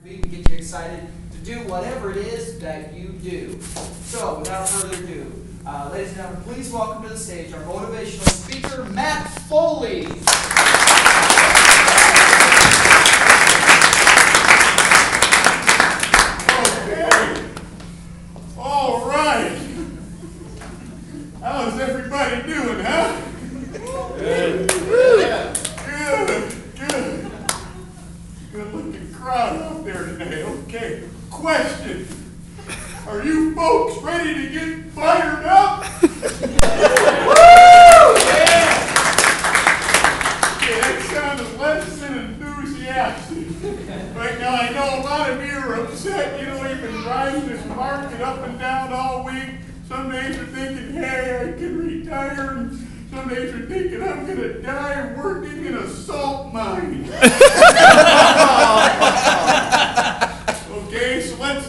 We can get you excited to do whatever it is that you do. So, without further ado, ladies and gentlemen, please welcome to the stage our motivational speaker, MattFoley. Okay. All right. How's everybody doing, huh? Good. Good. Good. Good looking crowd out there today. Okay. Question. Are you folks ready to get fired up? Woo! Yeah. Okay, that sounded less than enthusiastic. Right now, I know a lot of you are upset. You know, you've been driving this market up and down all week. Some days you're thinking, hey, I can retire. And some days you're thinking, I'm going to die working in a salt mine. Okay, so let's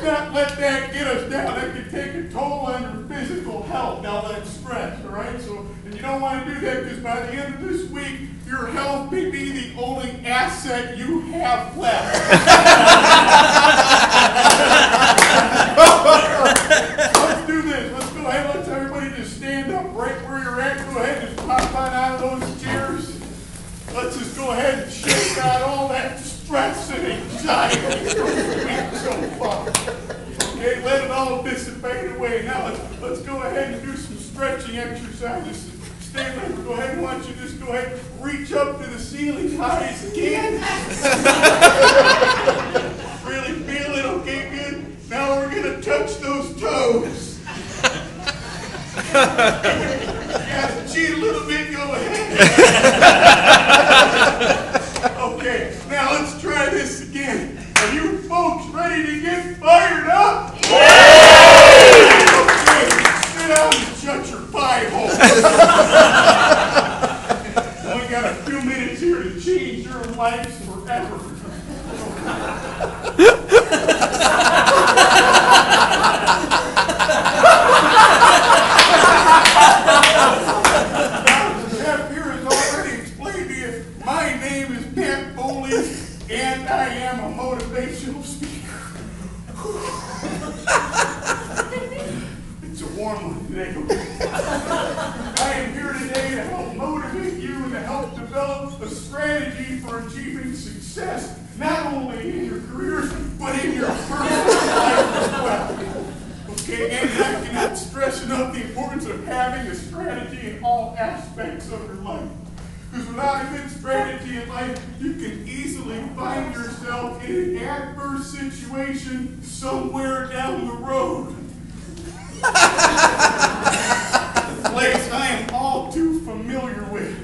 not let that get us down. That can take a toll on your physical health. Now that's stress, all right? So, and you don't want to do that because by the end of this week, your health may be the only asset you have left. Let's do this. Let's go ahead. Let's everybody just stand up right where you're at. Go ahead and just pop on out of those chairs. Let's just go ahead and shake out all that stress and anxiety from the week so far. Okay, let it all dissipate away. Now let's go ahead and do some stretching exercises. Stay there. Go ahead and watch you just go ahead and reach up to the ceiling high as you can. Really feel it? Okay, good. Now we're going to touch those toes. Yeah, cheat a little bit, go ahead. Okay, now let's try this again. Are you folks ready to get fired up? Yeah! Okay, sit down and shut your pie hole. Only got a few minutes here to change your lives forever. My name is MattFoley, and I am a motivational speaker. It's a warm one today. I am here today to help motivate you and to help develop a strategy for achieving success, not only in your careers, but in your personal life as well. Okay, and I cannot stress enough the importance of having a strategy in all aspects of your life. Because without a good strategy in life, you can easily find yourself in an adverse situation somewhere down the road. A place I am all too familiar with.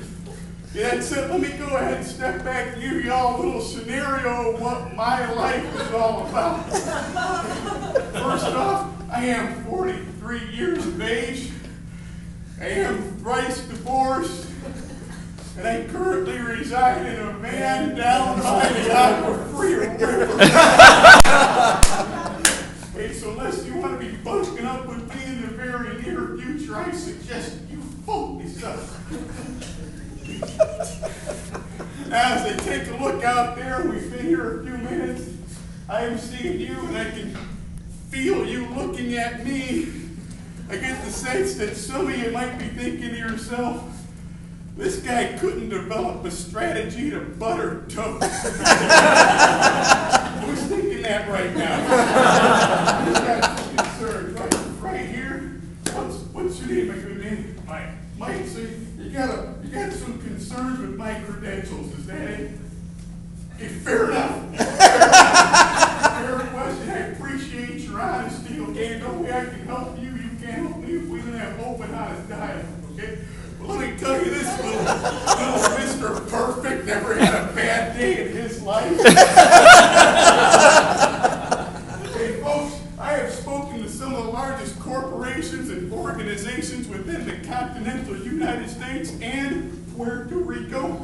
Yeah, that's it. Let me go ahead and step back and give y'all a little scenario of what my life is all about. First off, I am 43 years of age. I am thrice divorced. And I currently reside in a van down by the Aquafreer River. Okay, so unless you want to be bunking up with me in the very near future, I suggest you focus up. As I take a look out there, we've been here a few minutes, I am seeing you and I can feel you looking at me. I get the sense that some of you might be thinking to yourself, this guy couldn't develop a strategy to butter toast. Who's thinking that right now? Who's got some concern? Right here? What's your name, my good name? Mike. Mike, so you got some concerns with my credentials, is that it? Okay, fair enough. Fair question. I appreciate your honesty, okay? No way I can help you. You can't help me if we don't have open, honest dialogue, okay? Well, let me tell you this, little Mr. Perfect never had a bad day in his life. Okay, folks, I have spoken to some of the largest corporations and organizations within the continental United States and Puerto Rico.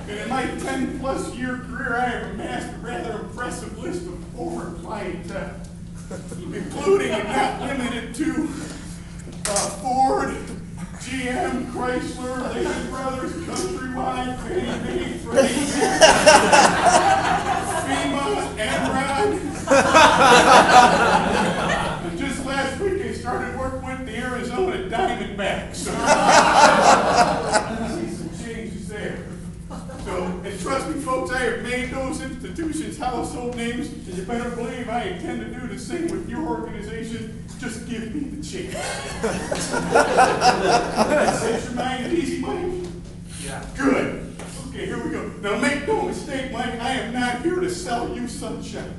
And in my 10-plus year career, I have amassed a rather impressive list of former clientele, including and not limited to Ford, GM, Chrysler, Lehman Brothers, Countrywide, Fannie Mae, Freddie Mac. And just last week, I started work with the Arizona Diamondbacks. So see some changes there. So, and trust me, folks, I have made those institutions household names, and you better believe I intend to do the same with your organization. Just give me the chance. Set your mind easy, Mike? Yeah. Good. Okay, here we go. Now, make no mistake, Mike, I am not here to sell you sunshine.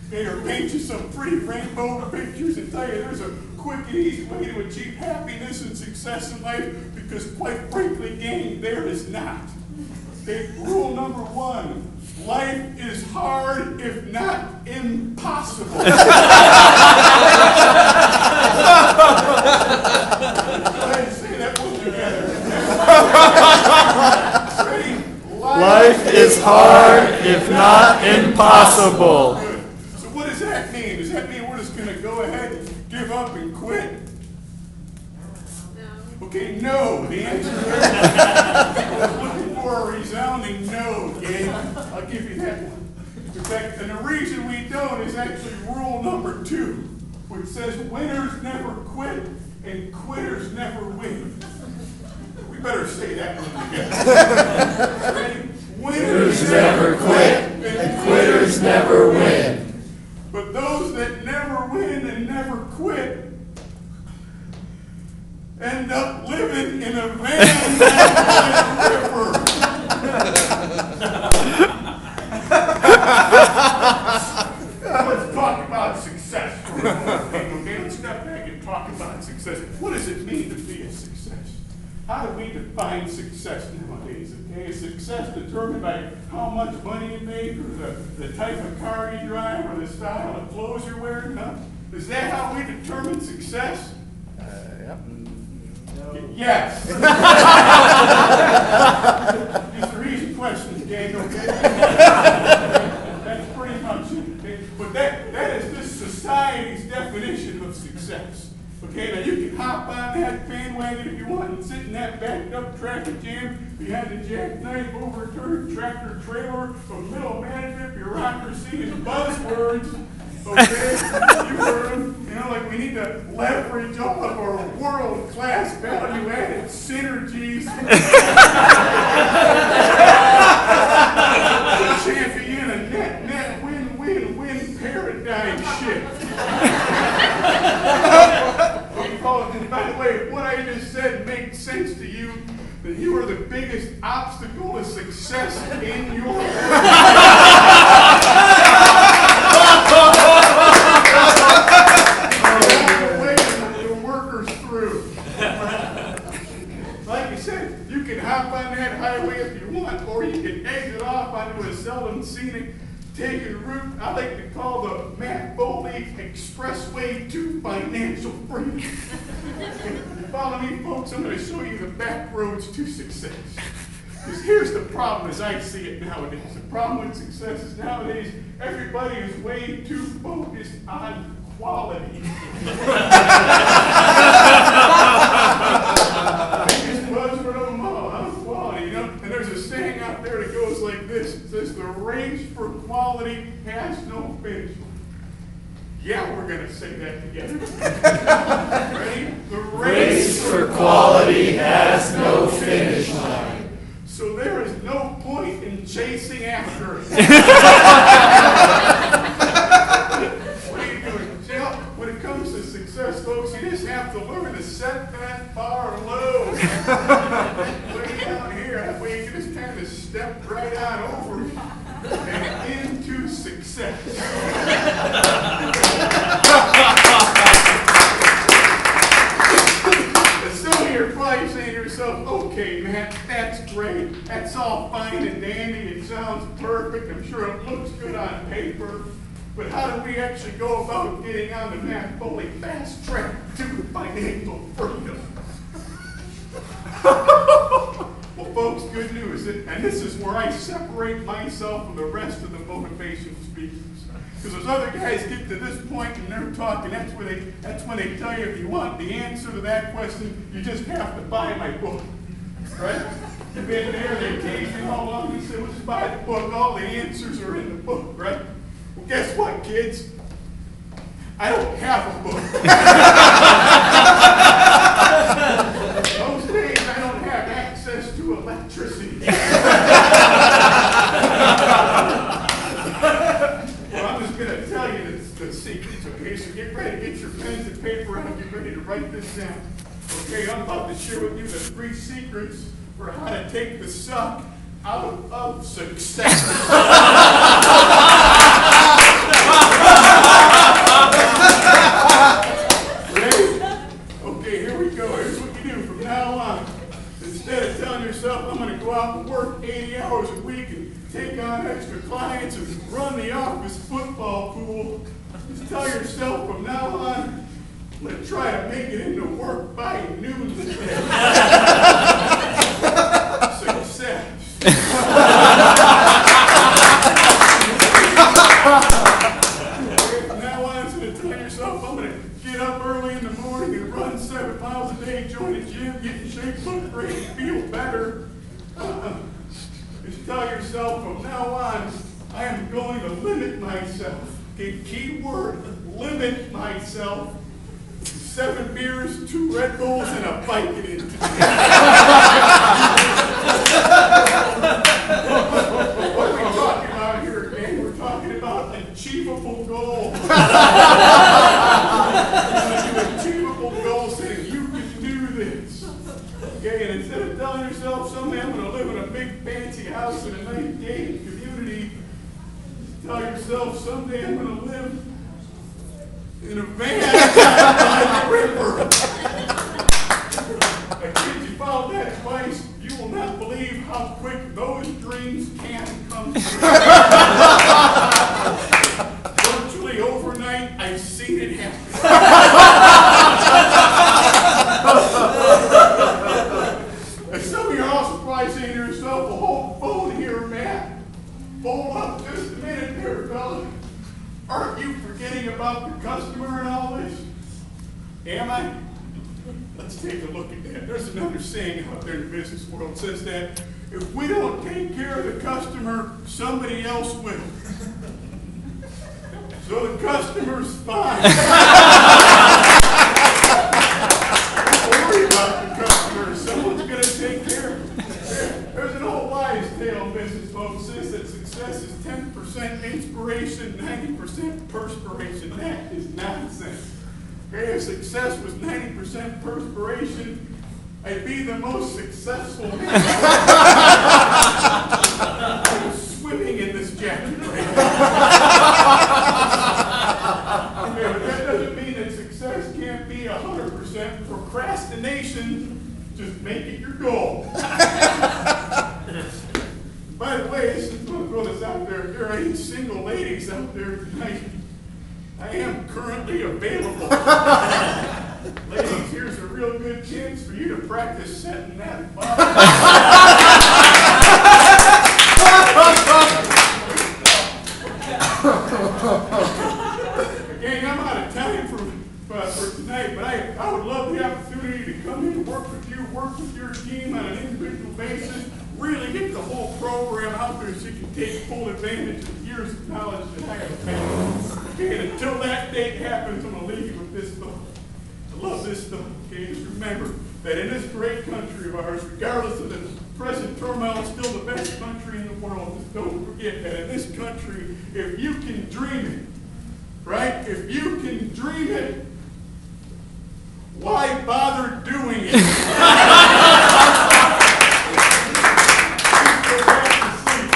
Okay, or paint you some pretty rainbow pictures and tell you there's a quick and easy way to achieve happiness and success in life, because quite frankly, gang, there is not. Okay, rule number 1, life is hard, if not impossible. Go ahead and say that one together. Ready? Life is hard, if not impossible. Good. So what does that mean? Does that mean we're just going to go ahead and give up and quit? No. Okay, no. The answer is looking for a resounding no, gang. I'll give you that one. In fact, and the reason we don't is actually rule number 2, which says winners never quit and quitters never win. We better say that one together. Ready? Winners never quit and quitters never win. But those that never win and never quit end up living in a van down by the river. Let's talk about success for a moment. Okay, let's step back and talk about success. What does it mean to be a success? How do we define success nowadays? Okay, is success determined by how much money you make, or the type of car you drive, or the style of clothes you're wearing? Huh? Is that how we determine success? Yep. Yes. These are easy questions, gang, okay? That's pretty much it. Okay? But that is this society's definition of success. Okay, now you can hop on that bandwagon if you want and sit in that backed up traffic jam behind the jackknife, overturned tractor trailer of middle management, bureaucracy, and buzzwords. Okay, you heard them. You know, like we need to leverage all of our world-class value-added synergies to champion a net win-win-win paradigm shift. And by the way, if what I just said makes sense to you, then you are the biggest obstacle to success in your life. The workers through. Like I said, you can hop on that highway if you want, or you can exit off onto a seldom scenic taken route I like to call the MattFoley Expressway to Financial Freedom. Follow me, folks. I'm going to show you the back roads to success. Because here's the problem as I see it nowadays. The problem with success is nowadays everybody is way too focused on quality. Biggest buzzword of them all, huh? Quality, you know? And there's a saying out there that goes like this. It says, the race for quality has no finish line. Yeah, we're going to say that together. Ready? The Race for quality has no finish line. So there is no point in chasing after it. What are you doing? See, when it comes to success, folks, you just have to learn to set that bar low. Way down here, that way you can just kind of step right on over it and into success. Some of you are probably saying to yourself, okay, Matt, that's great. That's all fine and dandy. It sounds perfect. I'm sure it looks good on paper. But how do we actually go about getting on the MattFoley fast track to financial freedom? Well, folks, good news. And this is where I separate myself from the rest of the motivational speakers. Because those other guys get to this point and they're talking, that's when they tell you if you want the answer to that question, you just have to buy my book. Right? You've been there, they teach you how long, you say, well, just buy the book, all the answers are in the book, right? Well, guess what, kids? I don't have a book. Those days I don't have access to electricity. Well, I'm just going to tell you the secrets, okay? So get ready, get your pens and paper out, get ready to write this down. Okay, I'm about to share with you the 3 secrets for how to take the suck out of success. Ready? Okay, here we go. Here's what you do from now on. Instead of telling yourself, I'm going to go out and work 80 hours a week and take on extra clients and run the office football pool, just tell yourself from now on, I'm going to try to make it into work by noon today. Success. From now on, instead of telling yourself, I'm going to get up early in the morning and run 7 miles a day, join a gym, get in shape, look great, feel better. Just tell yourself from now on, I am going to limit myself. Okay, key word, limit myself. 7 beers, 2 Red Bulls, and a Vicodin today. What are we talking about here, gang? We're talking about achievable goals. Achievable goals saying you can do this. Okay, and instead of telling yourself someday I'm going to live in a big fancy house in a nice gated community, tell yourself someday I'm going to live in a van by the river. Kids, you follow that advice, you will not believe how quick those dreams can come true. Virtually overnight, I've seen it happen. And some of you are also probably saying to yourself, well, hold the phone here, Matt. Hold up just a minute there, fella. Aren't you forgetting about the customer and all this? Am I? Let's take a look at that. There's another saying out there in the business world that says that if we don't take care of the customer, somebody else will. So the customer's fine. Don't worry about the customer. Someone's going to take care of it. There's an old wives' tale in business, folks. It says that success is 10% inspiration, 90% perspiration. That is nonsense. Okay, if success was 90% perspiration, I'd be the most successful man. I was swimming in this jacket right now. Okay, but that doesn't mean that success can't be 100%. Procrastination, just make it your goal. By the way, I'm going to throw this out there. If there are any single ladies out there tonight, I am currently available. Ladies, here's a real good chance for you to practice setting that bar. Again, I'm out of time for tonight, but I would love the opportunity to come in and work with you, work with your team on an individual basis, really get the whole program out there so you can take full advantage of the years of knowledge that I have had. Okay, and until that date happens, I'm going to leave you with this thought. I love this thought. Okay, just remember that in this great country of ours, regardless of the present turmoil, it's still the best country in the world. Just don't forget that in this country, if you can dream it, right? If you can dream it, why bother doing it?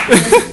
Thank you.